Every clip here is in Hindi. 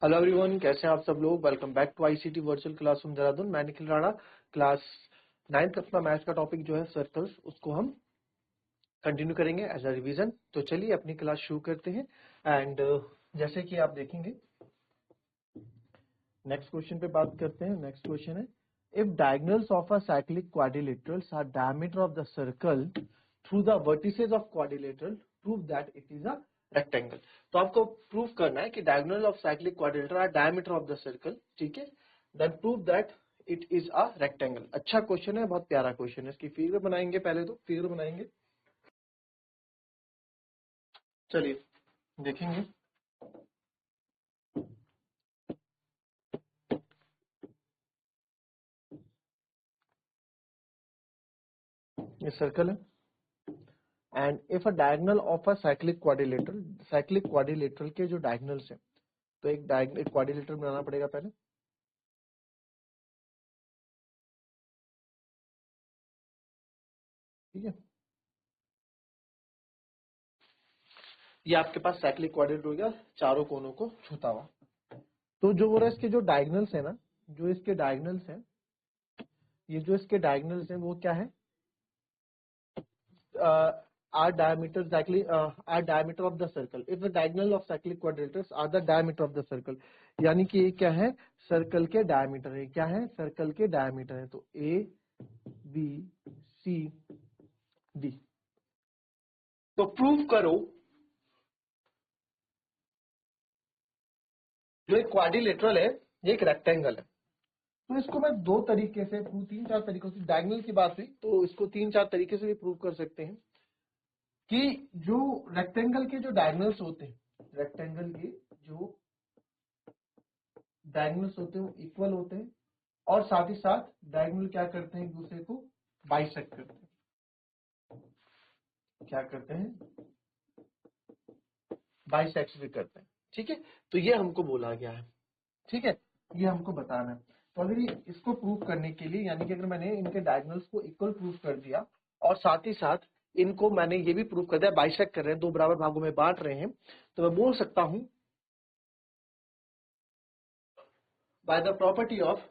हेलो एवरीवन, कैसे हैं आप सब लोग। Welcome back to ICT virtual classroom Dehradun. मैं निखिल राणा। क्लास 9th अपना मैथ्स का टॉपिक जो है सर्कल्स, उसको हम कंटिन्यू करेंगे एज अ रिवीजन। तो चलिए अपनी क्लास शुरू करते हैं। एंड जैसे कि आप देखेंगे, नेक्स्ट क्वेश्चन पे बात करते हैं। नेक्स्ट क्वेश्चन है, if diagonals of a cyclic quadrilaterals are diameter of the circle through the vertices of quadrilateral, prove that it is a rectangle. तो आपको प्रूव करना है कि diagonal of cyclic quadrilateral are diameter of the circle, ठीक है। Then prove that it is a rectangle. अच्छा क्वेश्चन है, बहुत प्यारा क्वेश्चन है। इसकी फिगर बनाएंगे, पहले तो फिगर बनाएंगे। चलिए देखेंगे। ये सर्कल है and if a diagonal of a cyclic quadrilateral के जो डायगोनल्स है, तो एक क्वाड्रिलेटरल बनाना पड़ेगा पहले, ठीक है। ये आपके पास साइक्लिक क्वाड्रिलेटरल हो गया, चारों कोनों को छूता हुआ। तो जो हो रहा है, इसके जो डायगोनल्स है ना, जो इसके डायगोनल्स हैं, ये जो इसके डायगोनल्स हैं वो क्या है, are diameter exactly are diameter of the circle. If the diagonal of cyclic quadrilaterals are the diameter of the circle, यानी कि ये क्या है, सर्कल के डायमीटर है। क्या है, सर्कल के डायमीटर है। तो ए बी सी डी। तो प्रूव करो जो एक क्वाड्रिलेटरल है, ये एक रेक्टेंगल है। तो इसको मैं दो तरीके से, तीन चार तरीकों से, डायगोनल की बात हुई तो इसको तीन चार तरीके से भी प्रूव कर सकते हैं कि जो रेक्टेंगल के जो डायगोनल्स होते हैं, रेक्टेंगल के जो डायगोनल्स होते हैं वो इक्वल होते हैं, और साथ ही साथ डायगोनल क्या करते हैं, एक दूसरे को बाइसेक्ट करते हैं। क्या करते हैं, बाइसेक्ट भी करते हैं, ठीक है। तो ये हमको बोला गया है, ठीक है, ये हमको बताना है। तो अगर इसको प्रूव करने के लिए, यानी कि अगर मैंने इनके डायगोनल्स को इक्वल प्रूव कर दिया और साथ ही साथ इनको मैंने ये भी प्रूव कर दिया, बाइसेक्ट कर रहे हैं, दो बराबर भागों में बांट रहे हैं, तो मैं बोल सकता हूं by the property of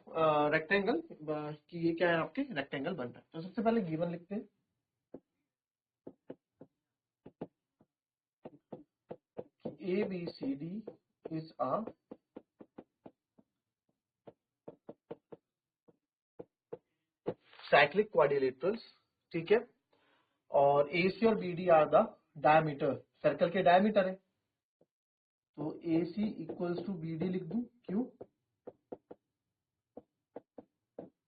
rectangle कि ये क्या है, आपके रेक्टेंगल बन रहा है। तो सबसे पहले गिवन लिखते हैं, A B C D is a cyclic quadrilaterals, ठीक है। और ए सी और B D are the diameter, circle के डायमीटर है। तो A C equals to B D लिख दूं, क्यों,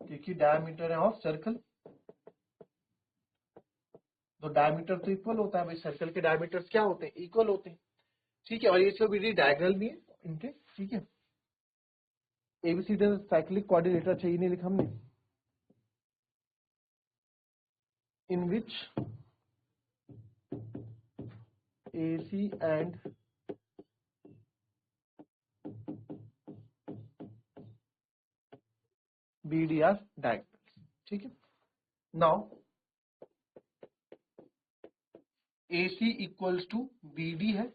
क्योंकि डायमीटर है ऑफ सर्कल। तो डायमीटर तो इक्वल होता है भाई, सर्कल के डायमीटर्स क्या होते हैं, इक्वल होते हैं, ठीक है। और ए सी और बी डी डायगोनल भी है इनके, ठीक है। एबीसीडी साइक्लिक क्वाड्रिलेटर, अच्छा ये नहीं लिखा हमने, इन विच AC and BD are diagonals, ठीक है। Now AC equals to BD है।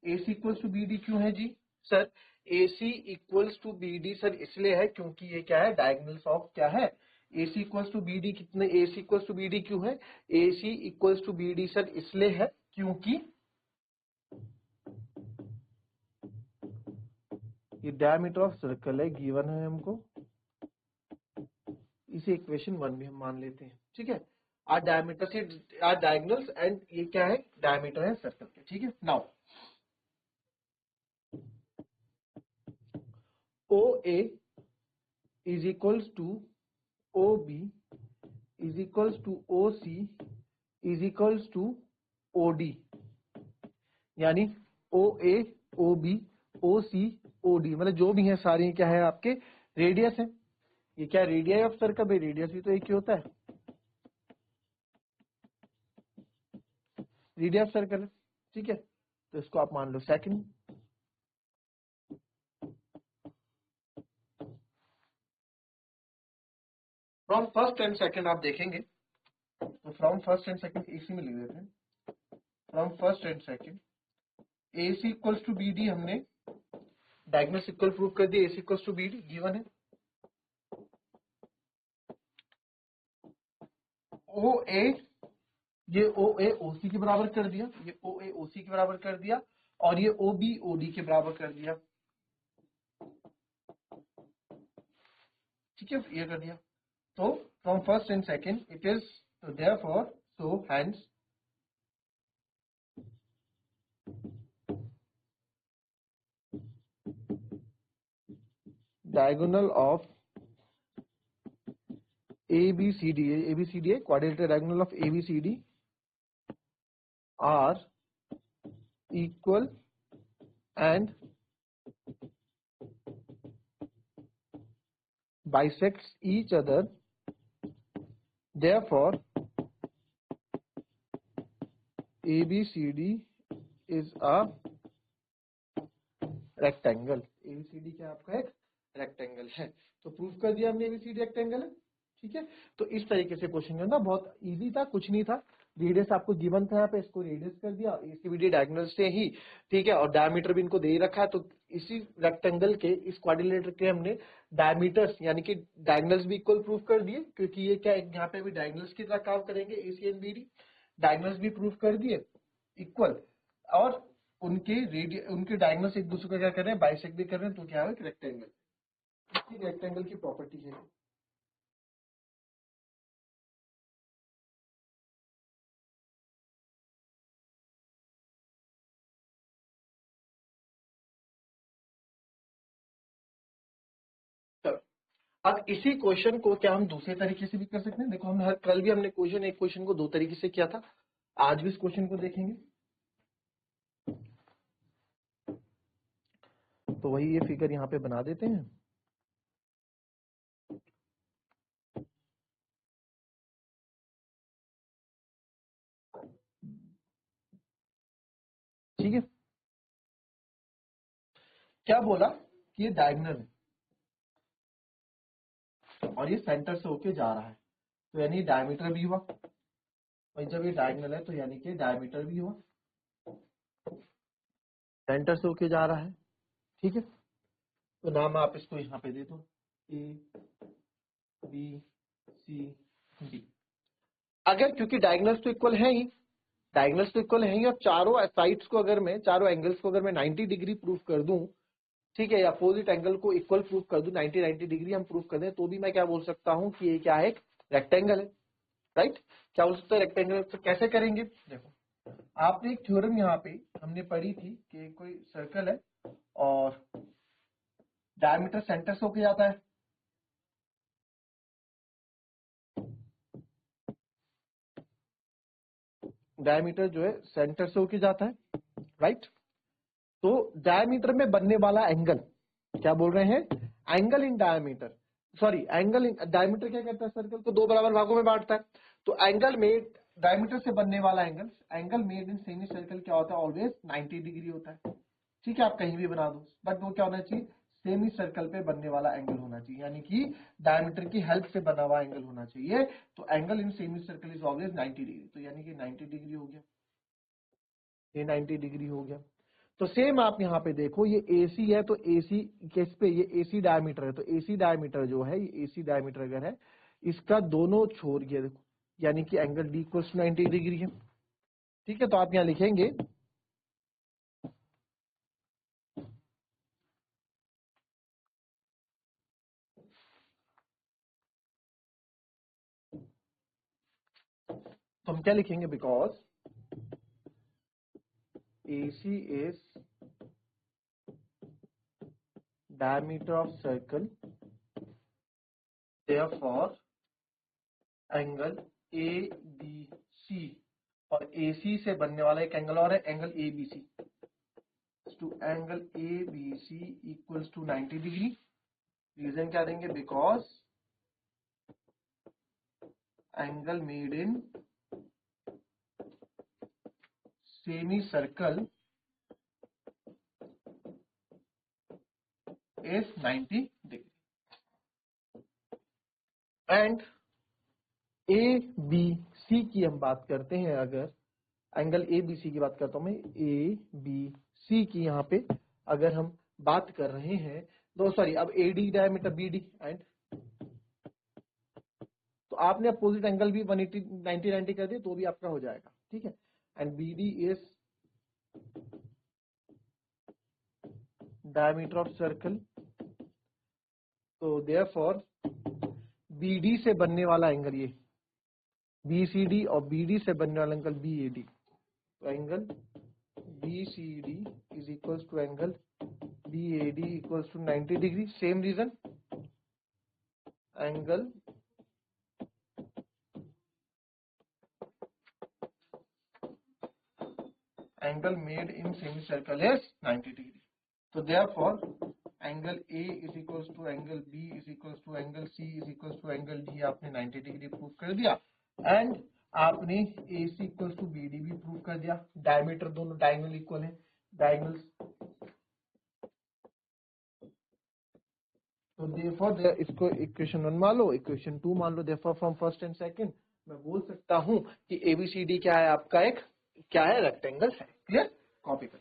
AC इक्वल्स टू BD क्यों है जी sir, AC equals to BD sir इसलिए है क्योंकि ये क्या है, डायगोनल्स ऑफ क्या है, AC इक्वल्स टू BD। कितने AC इक्वल्स टू BD क्यों है, AC equals to BD sir इसलिए है क्योंकि ये डायमीटर ऑफ सर्कल है, गिवन है हमको, इसे इक्वेशन 1 भी हम मान लेते हैं, ठीक है। आर डायमीटर से आर डायगोनल्स एंड ये क्या है, डायमीटर है सर्कल के, ठीक है। Now O A is equals to O B is equals to O C is equals to O D, यानी ओ ए ओ बी ओ सी ओ डी, मतलब जो भी है सारे क्या है, आपके रेडियस है। ये क्या रेडियस ऑफ सर्कल, भाई रेडियस भी तो एक ही होता है, रेडियस ऑफ सर्कल है, ठीक है। तो इसको आप मान लो second. From first and second आप देखेंगे, तो from first and second AC में लिख देते हैं। From first and second AC equals to BD हमने डायगोनल्स इक्वल प्रूव कर दिया, AC equals to BD given है। OA, ये OA OC के बराबर कर दिया, ये OA OC के बराबर कर दिया, और ये OB OD के बराबर कर दिया। ठीक है, ये कर दिया। तो from first and second it is therefore, so hence diagonal of ABCD, quadrilateral diagonal of ABCD are equal and bisects each other, therefore ABCD is a rectangle। ABCD क्या आपका एक रेक्टेंगल है। तो प्रूफ कर दिया हमने ABCD रेक्टेंगल है। ठीक है, तो इस तरीके से क्वेश्चन करना बहुत इजी था, कुछ नहीं था। रेडियस आपको गिवन था यहाँ पे, इसको रेडियस कर दिया, ACBD डायगोनल से ही। ठीक है, और डायमीटर भी इनको दे ही रखा है, तो इसी रेक्टेंगल के, इस क्वाड्रिलेटर के हमने डायमीटर्स यानी कि डायगोनल्स भी इक्वल प्रूफ कर दिए, क्योंकि ये क्या यहाँ पे भी डायगोनल्स की तरह काम करेंगे AC एंड BD। डायगोनल्स भी प्रूफ कर दिए इक्वल, और उनके डायगोनल्स एक दूसरे को क्या कर रहे हैं, बाइसेक्ट भी कर रहे हैं, तो क्या है एक रेक्टेंगल। रेक्टेंगल की प्रॉपर्टी है। अब इसी क्वेश्चन को क्या हम दूसरे तरीके से भी कर सकते हैं। देखो, हमने कल भी हमने एक क्वेश्चन को दो तरीके से किया था, आज भी इस क्वेश्चन को देखेंगे। तो वही ये फिगर यहाँ पे बना देते हैं। ठीक है, क्या बोला कि ये डायगोनल है और ये सेंटर से होके जा रहा है, तो यानी डायमीटर भी हुआ, और जब ये डायगोनल है तो यानी कि डायमीटर भी हुआ, सेंटर से होके जा रहा है। ठीक है, तो नाम आप इसको यहाँ पे दे दो, ABCD। अगर क्योंकि डायगोनल्स तो इक्वल है ही, और चारों साइड्स को अगर मैं, चारों एंगल्स को अगर मैं 90 डिग्री प्रूफ कर दूं, ठीक है, या अपोजिट एंगल को इक्वल प्रूफ कर दूं, 90 डिग्री हम प्रूफ कर दें, तो भी मैं क्या बोल सकता हूं कि ये क्या है, एक रेक्टेंगल है। राइट, क्या बोल सकते हैं रेक्टेंगल। तो कैसे करेंगे, देखो, आपने एक थ्योरम यहाँ पे हमने पढ़ी थी कि कोई सर्कल है और डायमीटर सेंटर से होके जाता है, डायमीटर जो है सेंटर से होके जाता है। राइट, तो डायमीटर में बनने वाला एंगल, क्या बोल रहे हैं, angle in diameter, sorry angle in diameter क्या करता है, सर्कल को दो बराबर भागों में बांटता है। तो एंगल में डायमीटर से बनने वाला angle made in semi circle क्या होता है, ऑलवेज 90 डिग्री होता है। ठीक है, आप कहीं भी बना दो, बट वो क्या होना चाहिए, सेमी सर्कल पे बनने वाला एंगल होना चाहिए, यानी कि डायमीटर की हेल्प से बना हुआ एंगल होना चाहिए। तो angle in semi circle is always 90 degree, तो यानी कि 90 डिग्री हो गया, ये 90 डिग्री हो गया। तो सेम आप यहाँ पे देखो, ये AC है, तो AC किस पे, ये AC डायमीटर है, तो AC डायमीटर जो है, ये AC डायमीटर अगर है, इसका दोनों छोर ये देखो, यानी कि एंगल D इक्वल्स 90 डिग्री है। ठीक है, तो आप यहाँ लिखेंगे तो हम क्या लिखेंगे, because AC is diameter of circle, therefore angle ABC, और AC से बनने वाला एक एंगल और है, angle ABC, two angle ABC equals to 90 degree. Reason क्या देंगे, because angle made in semi circle is 90 degree. And ABC की हम बात करते हैं, अगर एंगल ABC की बात करता हूं मैं, ABC की यहाँ पे अगर हम बात कर रहे हैं, अब AD डायमीटर BD एंड, तो आपने अपोजिट एंगल भी 180 90 90 कर दिए तो भी आपका हो जाएगा, ठीक है। And BD is diameter of circle, तो देयरफॉर BD से बनने वाला एंगल ये BCD और BD से बनने वाला एंगल BAD, तो angle BCD is equals to angle BAD equals to 90 degree. Same reason, angle made in semi circle is 90 degree. तो therefore angle A is equals to angle B is equals to angle C is equals to angle D आपने 90 डिग्री प्रूव कर दिया। एंड आपने AC इक्वल्स टू BD भी प्रूव कर दिया। डायमीटर दोनों डायगोनल इक्वल है, डायगोनल्स, तो देयरफॉर इसको इक्वेशन 1 मान लो, इक्वेशन 2 मान लो। Therefore from first and second मैं बोल सकता हूं कि ABCD क्या है, आपका एक क्या है, रेक्टेंगल है। क्लियर, कॉपी कर।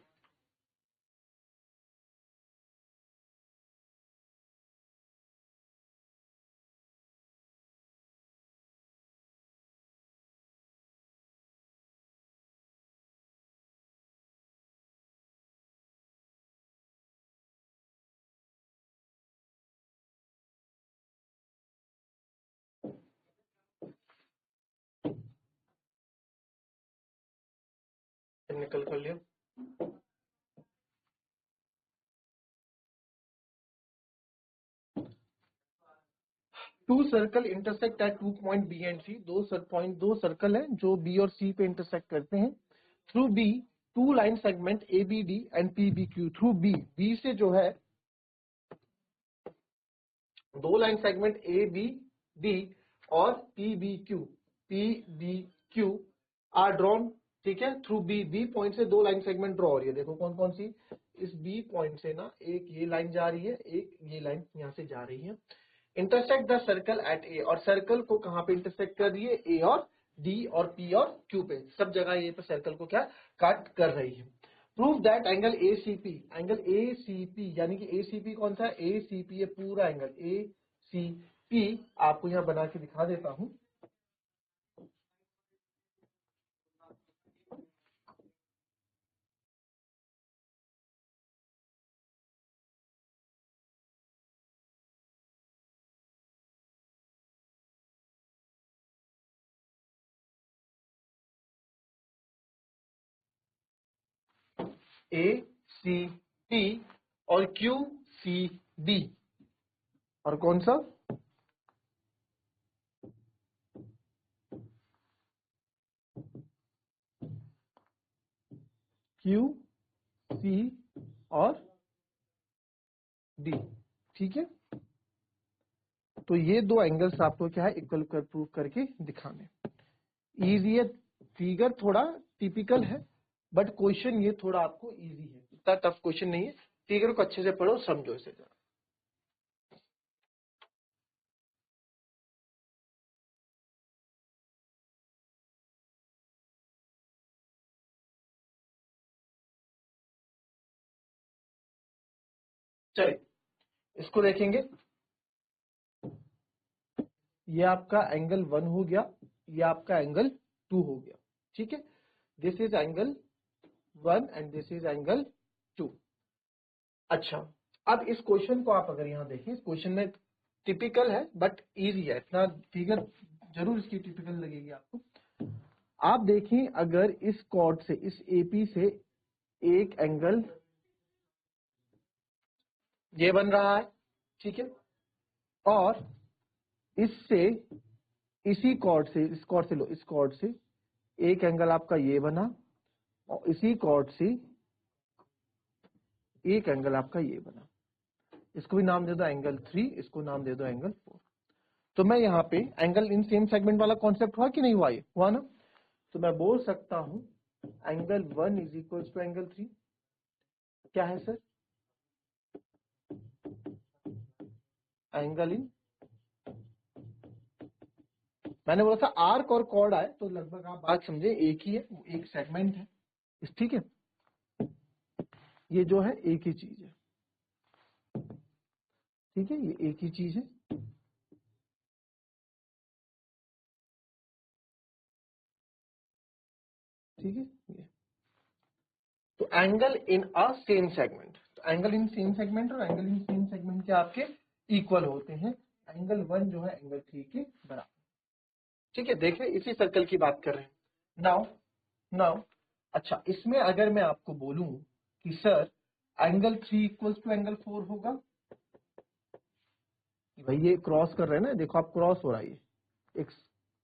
निकल कर लिया। Two circle intersect at 2 point B and C, दो सर्कल है जो B और C पे इंटरसेक्ट करते हैं। Through B two line segment ABD and PBQ, through B से जो है दो लाइन सेगमेंट ABD और PBQ आर ड्रॉन, ठीक है। थ्रू B पॉइंट से दो लाइन सेगमेंट ड्रॉ हो रही है। देखो कौन कौन सी, इस B पॉइंट से ना एक ये लाइन जा रही है, एक ये लाइन यहां से जा रही है। Intersect the circle eight A, और सर्कल को कहां पे इंटरसेक्ट कर रही है, A और D और P और Q पे, सब जगह ये पे सर्कल को क्या काट कर रही है। प्रूव दैट एंगल ACP यानी कि ACP कौन सा है, ACP ये पूरा एंगल ACP आपको यहां बना के दिखा देता हूं। ACP और QCD, और कौन सा, QC और D, ठीक है। तो ये दो एंगल्स आपको क्या है, इक्वल कर प्रूव करके दिखाने। इजी है, फिगर थोड़ा टिपिकल है, बट क्वेश्चन ये थोड़ा आपको इजी है, इतना टफ क्वेश्चन नहीं है। फिगर को अच्छे से पढ़ो, समझो इसे जरा। चलिए इसको देखेंगे। ये आपका एंगल 1 हो गया, ये आपका एंगल 2 हो गया, ठीक है। This is angle 1 and this is angle 2। अच्छा, अब इस क्वेश्चन को आप अगर यहां देखें, इस क्वेश्चन में टिपिकल है बट इजी है, इतना फिगर जरूर इसकी टिपिकल लगेगी आपको। आप देखें, अगर इस कॉर्ड से, इस AP से एक एंगल ये बन रहा है, ठीक है, और इससे, इसी कॉर्ड से, इस कॉर्ड से लो, इस कॉर्ड से एक एंगल आपका ये बना, और इसी कॉर्ड से एक एंगल आपका ये बना। इसको भी नाम दे दो एंगल 3, इसको नाम दे दो एंगल 4। तो मैं यहाँ पे एंगल इन सेम सेगमेंट वाला कॉन्सेप्ट हुआ कि नहीं हुआ, ये हुआ ना। तो मैं बोल सकता हूं angle 1 is equal to angle 3, क्या है सर, एंगल इन, मैंने बोला था आर्क और कॉर्ड आए तो लगभग आप बात समझे, एक ही है, वो एक सेगमेंट है, ठीक है, ये जो है एक ही चीज है। ठीक है, ये एक ही चीज है। ठीक है, ये तो angle in a same segment, तो एंगल इन सेम सेगमेंट और एंगल इन सेम सेगमेंट के आपके इक्वल होते हैं। एंगल 1 जो है एंगल 3 के बराबर। ठीक है, देख रहे हैं, इसी सर्कल की बात कर रहे हैं। नाउ नाउ अच्छा, इसमें अगर मैं आपको बोलूं कि sir angle 3 equals to angle 4 होगा, भाई ये क्रॉस कर रहे हैं ना, देखो आप क्रॉस हो रहा है, ये एक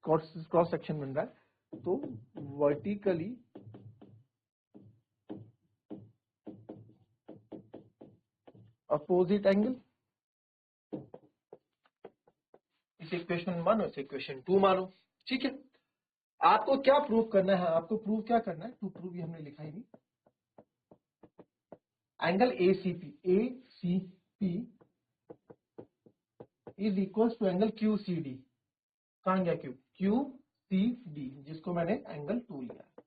क्रॉस सेक्शन बन रहा है, तो वर्टिकली अपोजिट एंगल, इसे इक्वेशन 1 और इसे इक्वेशन 2 मानो। ठीक है, आपको क्या प्रूव करना है, आपको प्रूव क्या करना है, टू प्रूव ये हमने लिखा ही नहीं। Angle ACP is equal to angle QCD। कहां गया QCD, जिसको मैंने एंगल 2 लिया है।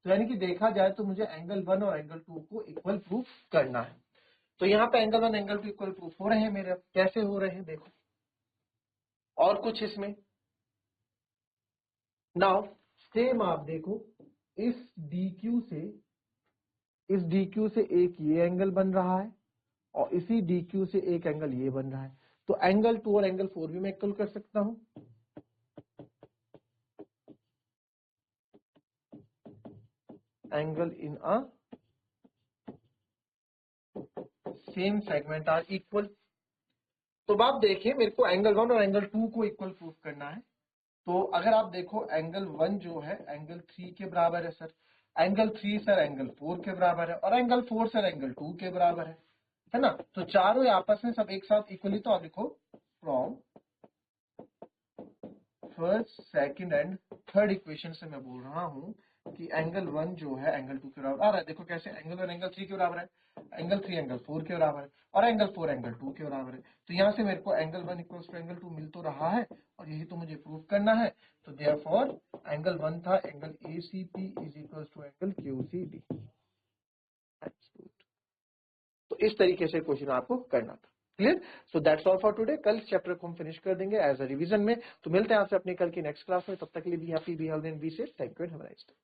तो यानी कि देखा जाए तो मुझे एंगल 1 और एंगल 2 को इक्वल प्रूफ करना है। तो यहाँ पे एंगल 1 एंगल 2 इक्वल प्रूफ हो रहे हैं मेरे। कैसे हो रहे हैं देखो, और कुछ इसमें नाउ सेम आप देखो, इस DQ से एक ये एंगल बन रहा है और इसी DQ से एक एंगल ये बन रहा है। तो एंगल 2 और एंगल 4 भी मैं इक्वल कर सकता हूं। Angle in a same segment are equal. तो आप देखिए, मेरे को एंगल 1 और एंगल 2 को इक्वल प्रूफ करना है। तो अगर आप देखो एंगल 1 जो है एंगल 3 के बराबर है सर, एंगल 3 सर एंगल 4 के बराबर है, और एंगल 4 सर एंगल 2 के बराबर है ना। तो चारों आपस में सब एक साथ इक्वली, तो आप लिखो from first second and third equation से मैं बोल रहा हूं कि एंगल 1 जो है एंगल 2 के बराबर आ रहा है। देखो कैसे, एंगल 1 एंगल 3 के बराबर है, एंगल 3 एंगल 4 के बराबर है, और एंगल 4 एंगल 2 के बराबर है। तो यहां से मेरे को एंगल 1 इक्वल्स टू एंगल 2 मिल तो रहा है, और यही तो मुझे प्रूव करना है। तो देयरफॉर एंगल 1 था angle ACP is equals to angle QCD। तो इस तरीके से क्वेश्चन आपको करना था। Clear? So that's all for today. कल चैप्टर को हम फिनिश कर देंगे एज अ रिवीजन में। तो मिलते हैं आपसे अपने कल की नेक्स्ट क्लास में। तब तक के लिए be happy, be healthy and be safe. Thank you and have a nice day.